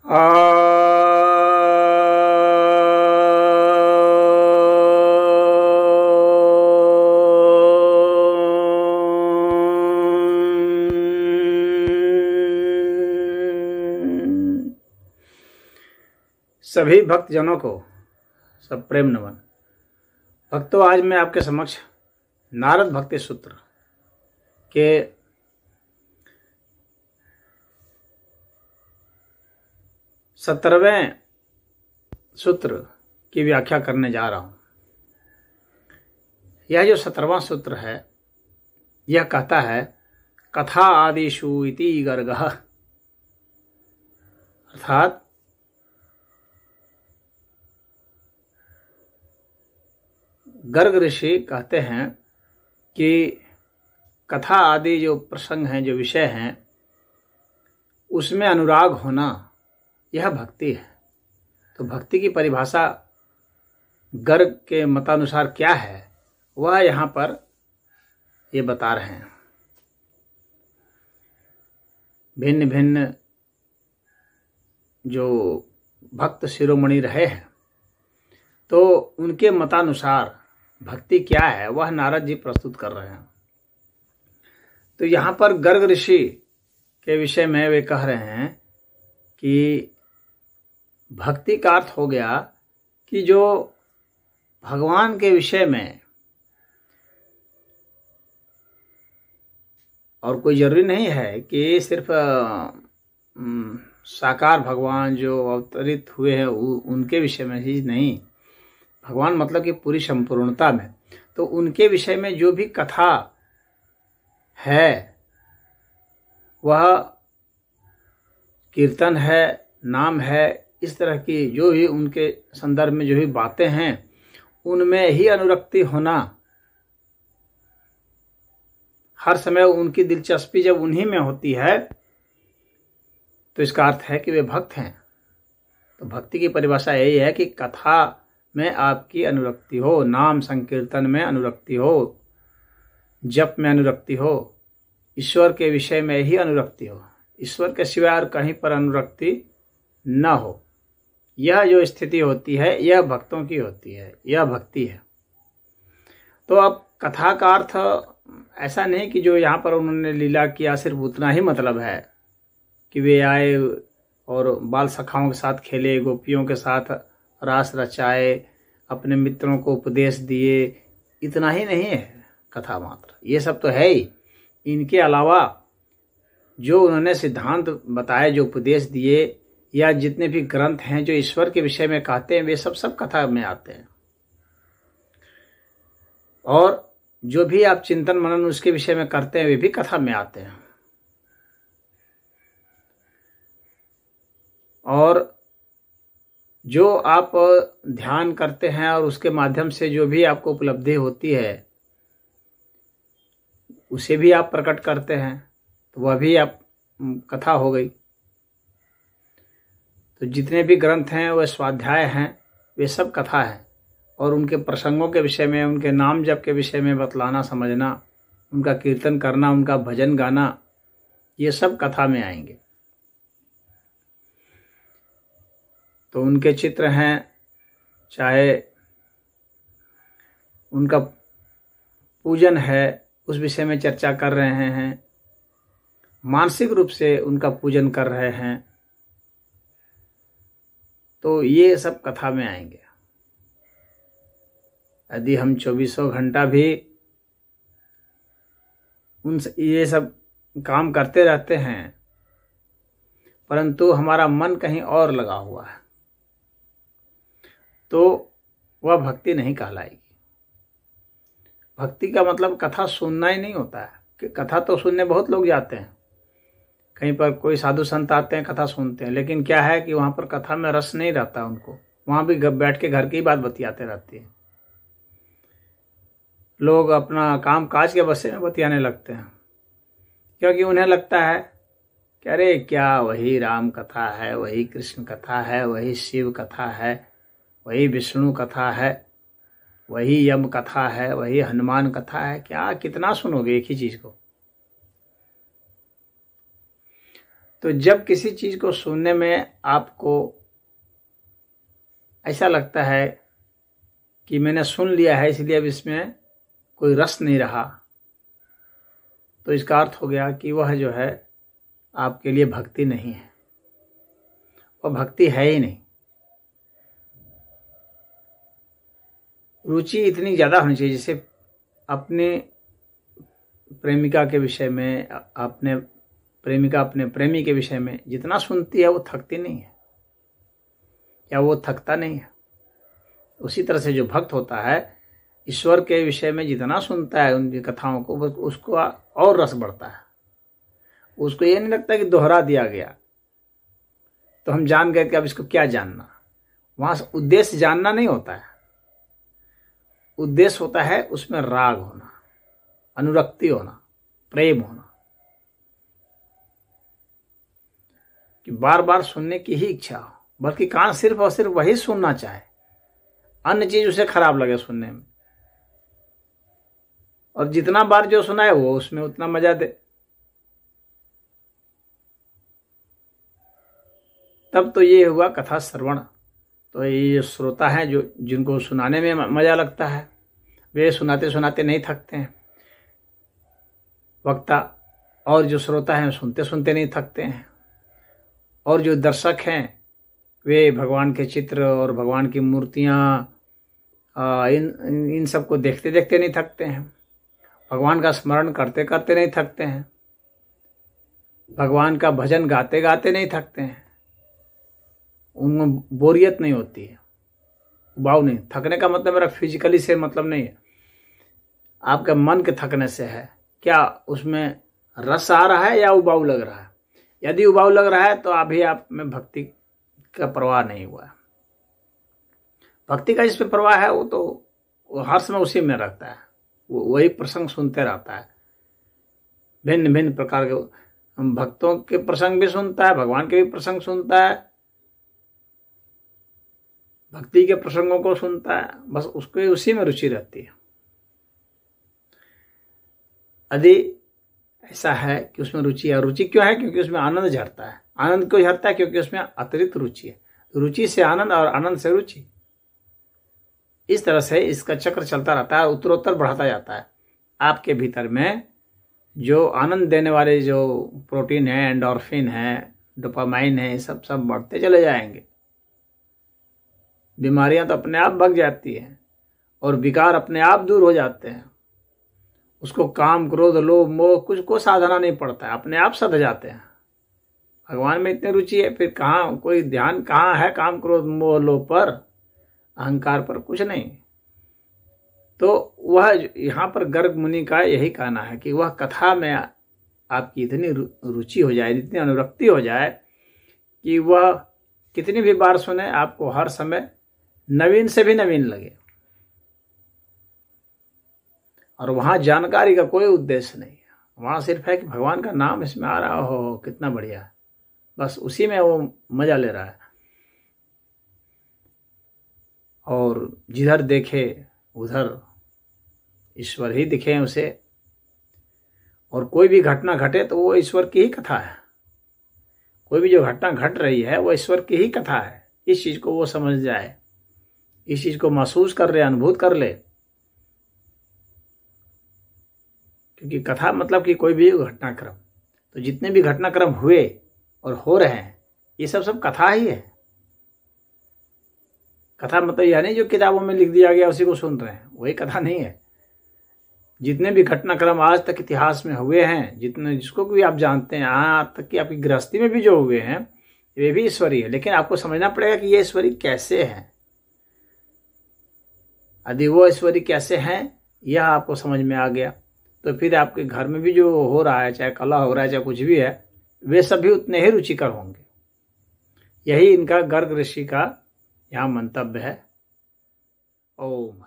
सभी भक्तजनों को सब प्रेम नमन। भक्तों, आज मैं आपके समक्ष नारद भक्ति सूत्र के 17वें सूत्र की व्याख्या करने जा रहा हूं। यह जो 17वां सूत्र है, यह कहता है कथा आदिषु इति गर्गः, अर्थात गर्ग ऋषि कहते हैं कि कथा आदि जो प्रसंग हैं, जो विषय हैं, उसमें अनुराग होना यह भक्ति है। तो भक्ति की परिभाषा गर्ग के मतानुसार क्या है, वह यहाँ पर ये बता रहे हैं। भिन्न भिन्न जो भक्त शिरोमणि रहे हैं, तो उनके मतानुसार भक्ति क्या है वह नारद जी प्रस्तुत कर रहे हैं। तो यहाँ पर गर्ग ऋषि के विषय में वे कह रहे हैं कि भक्ति का अर्थ हो गया कि जो भगवान के विषय में, और कोई जरूरी नहीं है कि सिर्फ साकार भगवान जो अवतरित हुए हैं उनके विषय में ही नहीं, भगवान मतलब कि पूरी संपूर्णता में, तो उनके विषय में जो भी कथा है, वह कीर्तन है, नाम है, इस तरह की जो भी उनके संदर्भ में जो भी बातें हैं, उनमें ही अनुरक्ति होना, हर समय उनकी दिलचस्पी जब उन्हीं में होती है, तो इसका अर्थ है कि वे भक्त हैं। तो भक्ति की परिभाषा यही है कि कथा में आपकी अनुरक्ति हो, नाम संकीर्तन में अनुरक्ति हो, जप में अनुरक्ति हो, ईश्वर के विषय में ही अनुरक्ति हो, ईश्वर के सिवाय और कहीं पर अनुरक्ति न हो। यह जो स्थिति होती है, यह भक्तों की होती है, यह भक्ति है। तो अब कथा का अर्थ ऐसा नहीं कि जो यहाँ पर उन्होंने लीला किया सिर्फ उतना ही मतलब है कि वे आए और बाल सखाओं के साथ खेले, गोपियों के साथ रास रचाए, अपने मित्रों को उपदेश दिए, इतना ही नहीं है कथा मात्र। ये सब तो है ही, इनके अलावा जो उन्होंने सिद्धांत बताए, जो उपदेश दिए, या जितने भी ग्रंथ हैं जो ईश्वर के विषय में कहते हैं, वे सब कथा में आते हैं। और जो भी आप चिंतन मनन उसके विषय में करते हैं, वे भी कथा में आते हैं। और जो आप ध्यान करते हैं और उसके माध्यम से जो भी आपको उपलब्धि होती है, उसे भी आप प्रकट करते हैं, तो वह भी आप कथा हो गई। तो जितने भी ग्रंथ हैं, वह स्वाध्याय हैं, वे सब कथा है। और उनके प्रसंगों के विषय में, उनके नाम जप के विषय में बतलाना, समझना, उनका कीर्तन करना, उनका भजन गाना, ये सब कथा में आएंगे। तो उनके चित्र हैं, चाहे उनका पूजन है, उस विषय में चर्चा कर रहे हैं, मानसिक रूप से उनका पूजन कर रहे हैं, तो ये सब कथा में आएंगे। यदि हम 24 घंटा भी ये सब काम करते रहते हैं, परंतु हमारा मन कहीं और लगा हुआ है, तो वह भक्ति नहीं कहलाएगी। भक्ति का मतलब कथा सुनना ही नहीं होता है कि कथा तो सुनने बहुत लोग जाते हैं, कहीं पर कोई साधु संत आते हैं, कथा सुनते हैं, लेकिन क्या है कि वहाँ पर कथा में रस नहीं रहता उनको। वहाँ भी बैठ के घर की बात बतियाते रहते हैं। लोग अपना काम काज के बसे में बतियाने लगते हैं, क्योंकि उन्हें लगता है कि अरे क्या वही राम कथा है, वही कृष्ण कथा है, वही शिव कथा है, वही विष्णु कथा है, वही यम कथा है, वही हनुमान कथा है। क्या कितना सुनोगे एक ही चीज को। तो जब किसी चीज को सुनने में आपको ऐसा लगता है कि मैंने सुन लिया है इसलिए अब इसमें कोई रस नहीं रहा, तो इसका अर्थ हो गया कि वह जो है आपके लिए भक्ति नहीं है, वह भक्ति है ही नहीं। रुचि इतनी ज़्यादा होनी चाहिए, जैसे अपने प्रेमिका के विषय में, अपने प्रेमिका अपने प्रेमी के विषय में जितना सुनती है वो थकती नहीं है या वो थकता नहीं है। उसी तरह से जो भक्त होता है ईश्वर के विषय में जितना सुनता है उनकी कथाओं को, उसको और रस बढ़ता है। उसको ये नहीं लगता कि दोहरा दिया गया तो हम जान गए कि अब इसको क्या जानना। वहां से उद्देश्य जानना नहीं होता है, उद्देश्य होता है उसमें राग होना, अनुरक्ति होना, प्रेम होना, कि बार बार सुनने की ही इच्छा हो, बल्कि कान सिर्फ और सिर्फ वही सुनना चाहे, अन्य चीज उसे खराब लगे सुनने में, और जितना बार जो सुना है वो उसमें उतना मजा दे। तब तो ये हुआ कथा श्रवण। तो ये श्रोता हैं जो जिनको सुनाने में मजा लगता है, वे सुनाते सुनाते नहीं थकते हैं, वक्ता, और जो श्रोता हैं सुनते सुनते नहीं थकते हैं, और जो दर्शक हैं वे भगवान के चित्र और भगवान की मूर्तियाँ इन सब को देखते देखते नहीं थकते हैं, भगवान का स्मरण करते करते नहीं थकते हैं, भगवान का भजन गाते गाते नहीं थकते हैं, उनमें बोरियत नहीं होती है, उबाऊ नहीं। थकने का मतलब मेरा फिजिकली से मतलब नहीं है, आपके मन के थकने से है। क्या उसमें रस आ रहा है या उबाऊ लग रहा है? यदि उबाऊ लग रहा है तो अभी आप में भक्ति का प्रवाह नहीं हुआ है। भक्ति का जिसमें प्रवाह है वो तो हर समय उसी में रहता है, वो वही प्रसंग सुनते रहता है, भिन्न भिन्न प्रकार के भक्तों के प्रसंग भी सुनता है, भगवान के भी प्रसंग सुनता है, भक्ति के प्रसंगों को सुनता है, बस उसको उसी में रुचि रहती है। यदि ऐसा है कि उसमें रुचि है, रुचि क्यों है? क्योंकि उसमें आनंद झरता है। आनंद क्यों झरता है? क्योंकि उसमें अतिरिक्त रुचि है। रुचि से आनंद और आनंद से रुचि, इस तरह से इसका चक्र चलता रहता है, उत्तरोत्तर बढ़ाता जाता है। आपके भीतर में जो आनंद देने वाले जो प्रोटीन है, एंडोर्फिन है, डोपामाइन है, सब बढ़ते चले जाएंगे। बीमारियां तो अपने आप भग जाती हैं और विकार अपने आप दूर हो जाते हैं। उसको काम, क्रोध, लोभ, मोह कुछ को साधना नहीं पड़ता है, अपने आप सध जाते हैं। भगवान में इतनी रुचि है, फिर कहाँ कोई ध्यान कहाँ है काम, क्रोध, मोह, लोभ पर, अहंकार पर? कुछ नहीं। तो वह यहाँ पर गर्ग मुनि का यही कहना है कि वह कथा में आपकी इतनी रुचि हो जाए, इतनी अनुरक्ति हो जाए कि वह कितनी भी बार सुने आपको हर समय नवीन से भी नवीन लगे। और वहां जानकारी का कोई उद्देश्य नहीं है, वहां सिर्फ है कि भगवान का नाम इसमें आ रहा हो, कितना बढ़िया है, बस उसी में वो मजा ले रहा है। और जिधर देखे उधर ईश्वर ही दिखे उसे, और कोई भी घटना घटे तो वो ईश्वर की ही कथा है। कोई भी जो घटना घट रही है वो ईश्वर की ही कथा है। इस चीज को वो समझ जाए, इस चीज को महसूस कर ले, अनुभूत कर ले। क्योंकि कथा मतलब कि कोई भी घटनाक्रम, तो जितने भी घटनाक्रम हुए और हो रहे हैं ये सब कथा ही है। कथा मतलब यह नहीं जो किताबों में लिख दिया गया उसी को सुन रहे हैं, वही कथा नहीं है। जितने भी घटनाक्रम आज तक इतिहास में हुए हैं, जितने जिसको भी आप जानते हैं, यहाँ तक कि आपकी गृहस्थी में भी जो हुए हैं, वे भी ईश्वरी है। लेकिन आपको समझना पड़ेगा कि ये ईश्वरी कैसे है। यदि वो ईश्वरी कैसे हैं यह आपको समझ में आ गया तो फिर आपके घर में भी जो हो रहा है, चाहे कला हो रहा है, चाहे कुछ भी है, वे सभी उतने ही रुचिकर होंगे। यही इनका गर्ग ऋषि का यहाँ मंतव्य है। ओम।